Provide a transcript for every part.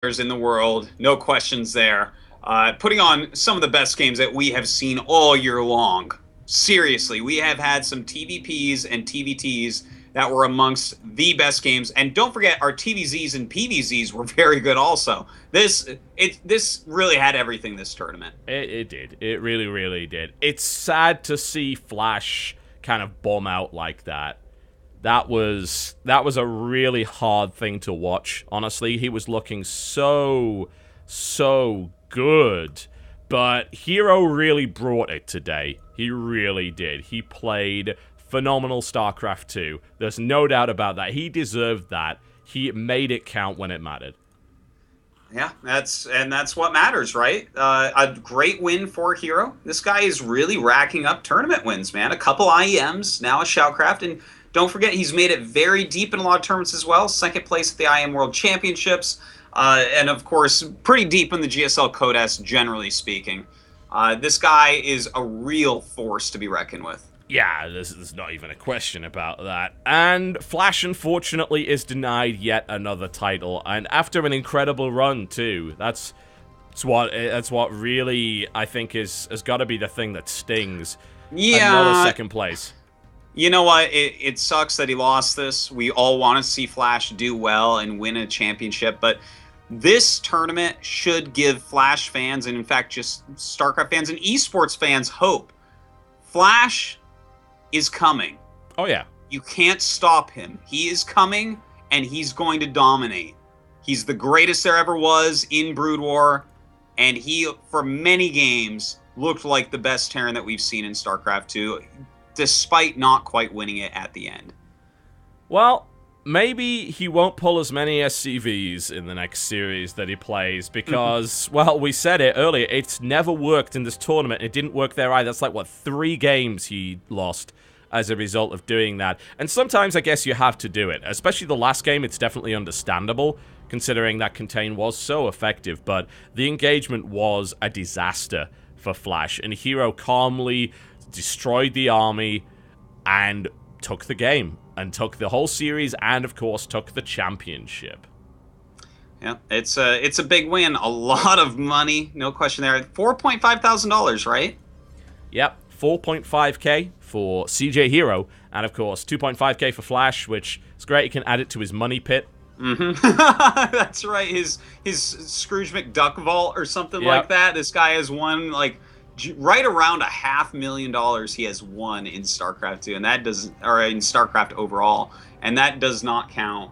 in the world, no questions there. Putting on some of the best games that we have seen all year long. Seriously, we have had some TVPs and TVTs that were amongst the best games. And don't forget, our TVZs and PVZs were very good also. This really had everything this tournament. It did. It really, really did. It's sad to see Flash kind of bomb out like that. That was a really hard thing to watch, honestly. He was looking so good. But Hero really brought it today. He really did. He played phenomenal StarCraft 2. There's no doubt about that. He deserved that. He made it count when it mattered. Yeah, that's what matters, right? A great win for Hero. This guy is really racking up tournament wins, man. A couple IEMs, now a SHOUTcraft, and don't forget, he's made it very deep in a lot of tournaments as well. Second place at the IM World Championships. And, of course, pretty deep in the GSL Codes, generally speaking. This guy is a real force to be reckoned with. Yeah, there's not even a question about that. And Flash, unfortunately, is denied yet another title. And after an incredible run, too. That's what really, I think, has got to be the thing that stings. Yeah. Another second place. You know what? It sucks that he lost this. We all want to see Flash do well and win a championship, but this tournament should give Flash fans, and in fact just StarCraft fans and esports fans, hope. Flash is coming. Oh, yeah. You can't stop him. He is coming, and he's going to dominate. He's the greatest there ever was in Brood War, and he, for many games, looked like the best Terran that we've seen in StarCraft 2. Despite not quite winning it at the end. Well, maybe he won't pull as many SCVs in the next series that he plays because, well, we said it earlier, it's never worked in this tournament. It didn't work there either. That's like, 3 games he lost as a result of doing that. And sometimes I guess you have to do it. Especially the last game, it's definitely understandable, considering that Contain was so effective. But the engagement was a disaster for Flash, and Hero calmly destroyed the army and took the game and took the whole series and of course took the championship. Yeah, it's a big win, a lot of money, no question there. $4,500, right? Yep, 4.5k for CJ Hero, and of course 2.5k for Flash, which is great. He can add it to his money pit. That's right, his Scrooge McDuck vault or something like that. This guy has won like right around $500,000 he has won in StarCraft 2, and that doesn't, or in StarCraft overall, and that does not count,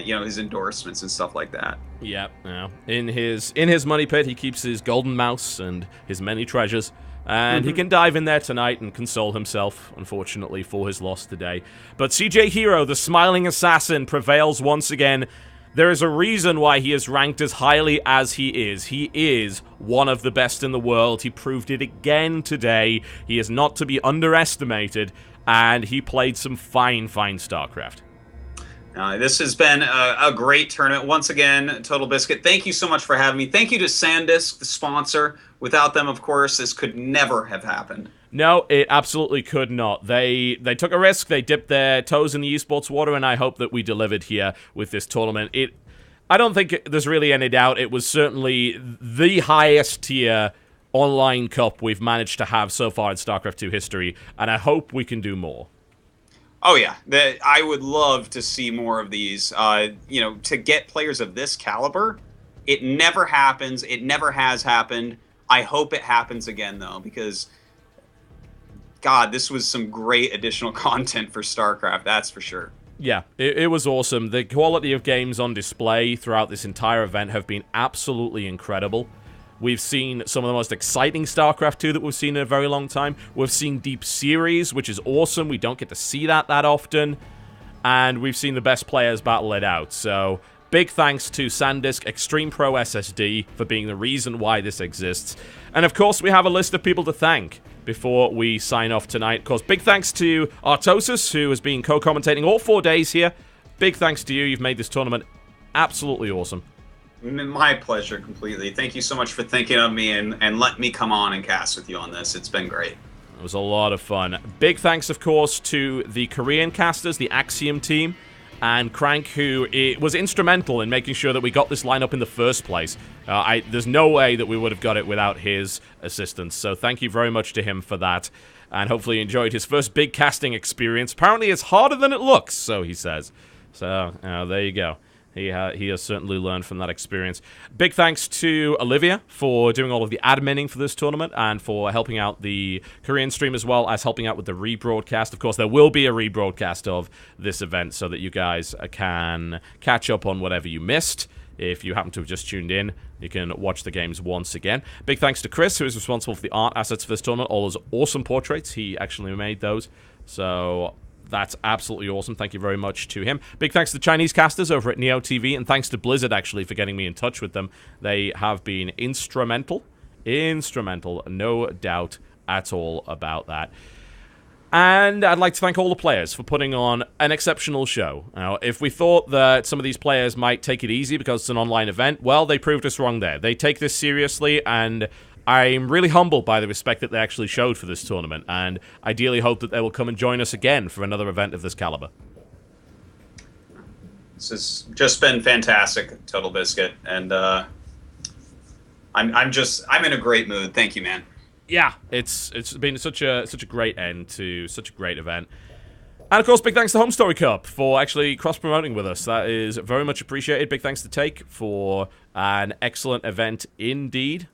his endorsements and stuff like that. Yep. Yeah. In his money pit, he keeps his golden mouse and his many treasures, and he can dive in there tonight and console himself, unfortunately, for his loss today. But CJ Hero, the smiling assassin, prevails once again. There is a reason why he is ranked as highly as he is. He is one of the best in the world. He proved it again today. He is not to be underestimated, and he played some fine StarCraft. This has been a great tournament. Once again, Totalbiscuit, thank you so much for having me. Thank you to Sandisk, the sponsor. Without them, of course, this could never have happened. No, it absolutely could not. They took a risk, they dipped their toes in the esports water, and I hope that we delivered here with this tournament. I don't think there's really any doubt. It was certainly the highest tier online cup we've managed to have so far in StarCraft 2 history, and I hope we can do more. Oh, yeah. I would love to see more of these. To get players of this caliber, it never happens. It never has happened. I hope it happens again, though, because, God, this was some great additional content for StarCraft, that's for sure. Yeah, it was awesome. The quality of games on display throughout this entire event have been absolutely incredible. We've seen some of the most exciting StarCraft 2 that we've seen in a very long time. We've seen Deep Series, which is awesome. We don't get to see that often. And we've seen the best players battle it out. So, big thanks to Sandisk Extreme Pro SSD for being the reason why this exists. And of course, we have a list of people to thank before we sign off tonight. Of course, big thanks to Artosis, who has been co-commentating all 4 days here. Big thanks to you. You've made this tournament absolutely awesome. My pleasure, completely. Thank you so much for thinking of me and letting me come on and cast with you on this. It's been great. It was a lot of fun. Big thanks, of course, to the Korean casters, the Axiom team. and Crank, who was instrumental in making sure that we got this lineup in the first place. There's no way that we would have got it without his assistance, so thank you very much to him for that. And hopefully he enjoyed his first big casting experience. Apparently it's harder than it looks, so he says. So, there you go. He has certainly learned from that experience. Big thanks to Olivia for doing all of the adminning for this tournament and for helping out the Korean stream as well as helping out with the rebroadcast. Of course, there will be a rebroadcast of this event so that you guys can catch up on whatever you missed. If you happen to have just tuned in, you can watch the games once again. Big thanks to Chris, who is responsible for the art assets for this tournament. All those awesome portraits. He actually made those. So that's absolutely awesome. Thank you very much to him. Big thanks to the Chinese casters over at Neo TV, and thanks to Blizzard, actually, for getting me in touch with them. They have been instrumental. Instrumental, no doubt at all about that. And I'd like to thank all the players for putting on an exceptional show. Now, if we thought that some of these players might take it easy because it's an online event, well, they proved us wrong there. They take this seriously, and I'm really humbled by the respect that they actually showed for this tournament, and ideally hope that they will come and join us again for another event of this caliber. This has just been fantastic, Totalbiscuit, and I'm in a great mood. Thank you, man. Yeah, it's been such a great end to such a great event. And of course, big thanks to Home Story Cup for actually cross-promoting with us. That is very much appreciated. Big thanks to Take for an excellent event indeed.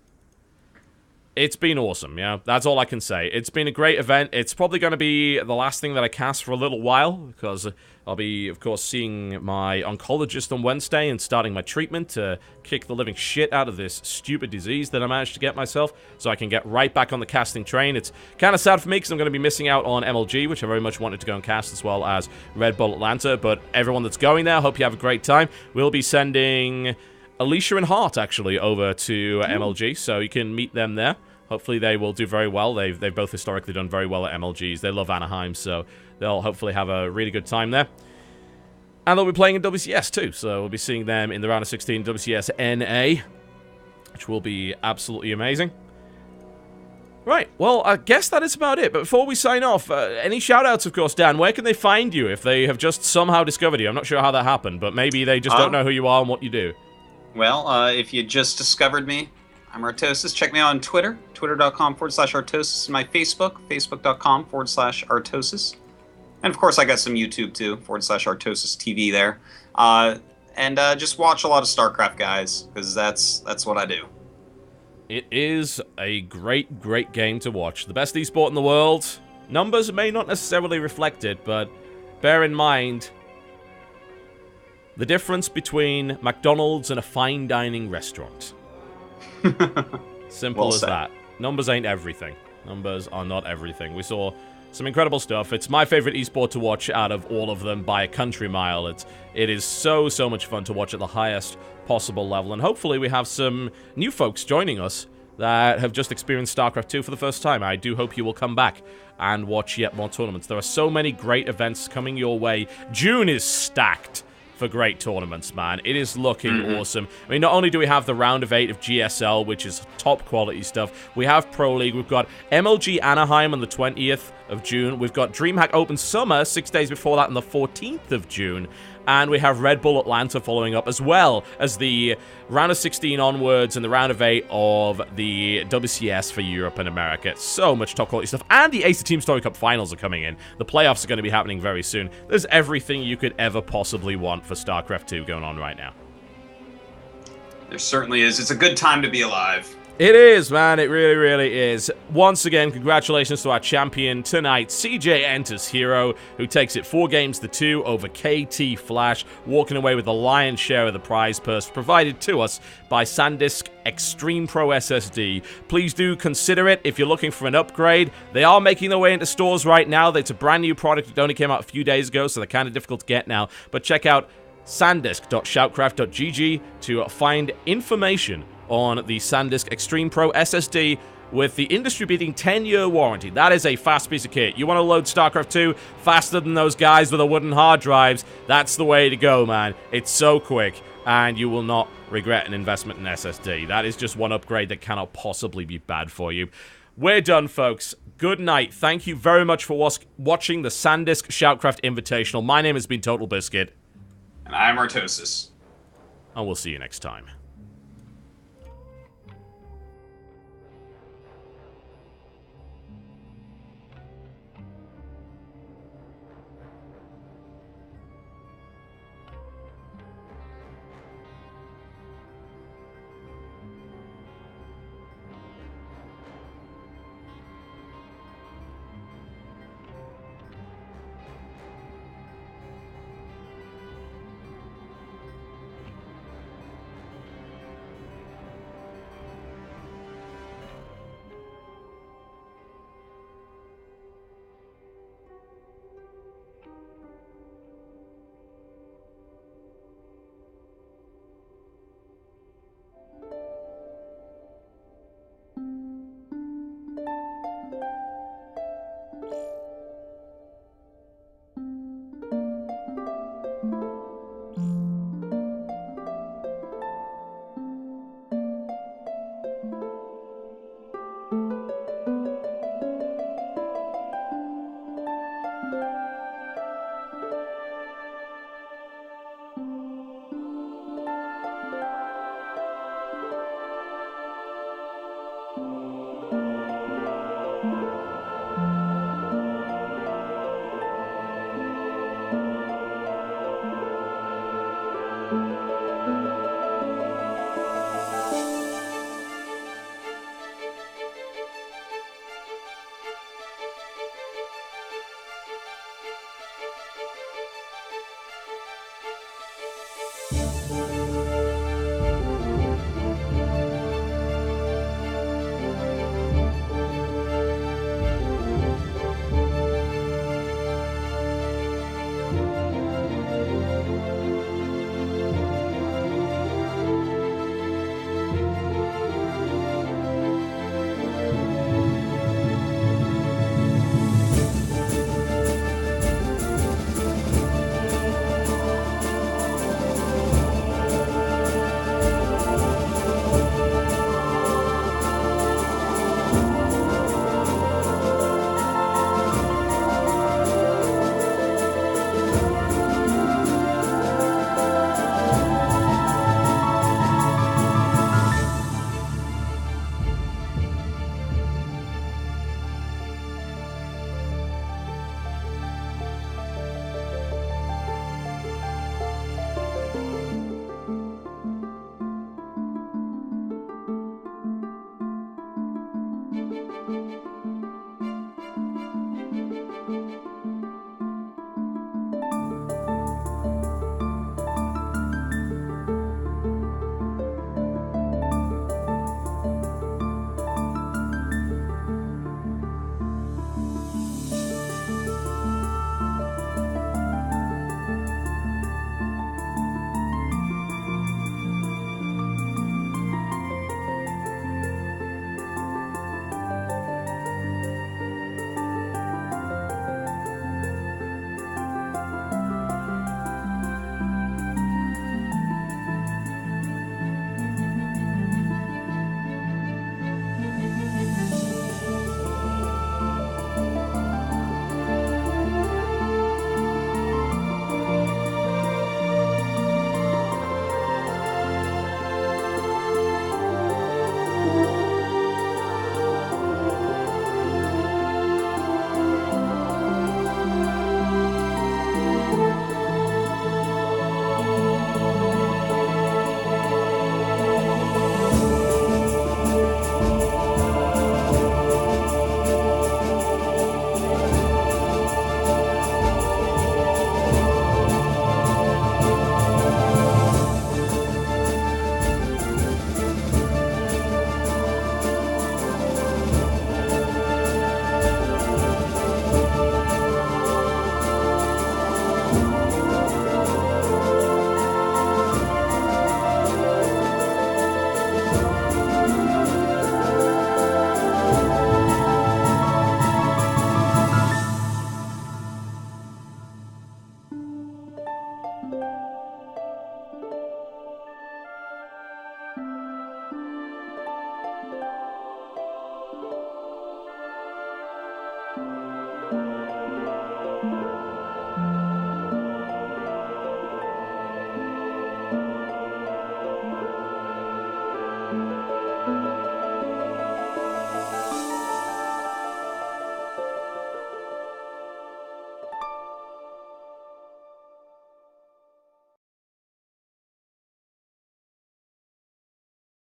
It's been awesome, yeah. That's all I can say. It's been a great event. It's probably going to be the last thing that I cast for a little while, because I'll be, of course, seeing my oncologist on Wednesday and starting my treatment to kick the living shit out of this stupid disease that I managed to get myself, so I can get right back on the casting train. It's kind of sad for me, because I'm going to be missing out on MLG, which I very much wanted to go and cast, as well as Red Bull Atlanta, but everyone that's going there, hope you have a great time. We'll be sending Alicia and Hart, actually, over to MLG, so you can meet them there. Hopefully they will do very well. They've both historically done very well at MLGs. They love Anaheim, so they'll hopefully have a really good time there. And they'll be playing in WCS too, so we'll be seeing them in the round of 16 WCS NA, which will be absolutely amazing. Right, well, I guess that is about it. But before we sign off, any shout-outs, of course, Dan? Where can they find you if they have just somehow discovered you? I'm not sure how that happened, but maybe they just don't know who you are and what you do. Well, if you just discovered me, I'm Artosis. Check me out on Twitter, twitter.com/Artosis. My Facebook, facebook.com/Artosis. And of course, I got some YouTube too, /Artosis TV there. And just watch a lot of StarCraft, guys, because that's what I do. It is a great, great game to watch. The best esport in the world. Numbers may not necessarily reflect it, but bear in mind the difference between McDonald's and a fine dining restaurant. Simple as that. Numbers ain't everything. Numbers are not everything. We saw some incredible stuff. It's my favorite esport to watch out of all of them by a country mile. It is so much fun to watch at the highest possible level, and hopefully we have some new folks joining us that have just experienced StarCraft 2 for the first time. I do hope you will come back and watch yet more tournaments. There are so many great events coming your way. June is stacked for great tournaments, man. It is looking awesome. I mean, not only do we have the round of 8 of GSL, which is top quality stuff, we have Pro League, we've got MLG Anaheim on the 20th of June, we've got DreamHack Open Summer 6 days before that on the 14th of June, and we have Red Bull Atlanta following up, as well as the round of 16 onwards and the round of 8 of the WCS for Europe and America. So much top quality stuff. And the Ace of Team Story Cup finals are coming in. The playoffs are going to be happening very soon. There's everything you could ever possibly want for StarCraft 2 going on right now. There certainly is. It's a good time to be alive. It is, man. It really, really is. Once again, congratulations to our champion tonight, CJ Enters Hero, who takes it 4 games to 2 over KT Flash, walking away with the lion's share of the prize purse provided to us by Sandisk Extreme Pro SSD. Please do consider it if you're looking for an upgrade. They are making their way into stores right now. It's a brand new product. It only came out a few days ago, so they're kind of difficult to get now. But check out sandisk.shoutcraft.gg to find information on the Sandisk Extreme Pro SSD with the industry-beating 10-year warranty. That is a fast piece of kit. You want to load StarCraft 2 faster than those guys with the wooden hard drives? That's the way to go, man. It's so quick, and you will not regret an investment in SSD. That is just one upgrade that cannot possibly be bad for you. We're done, folks. Good night. Thank you very much for watching the Sandisk Shoutcraft Invitational. My name has been Totalbiscuit. And I'm Artosis. And we'll see you next time.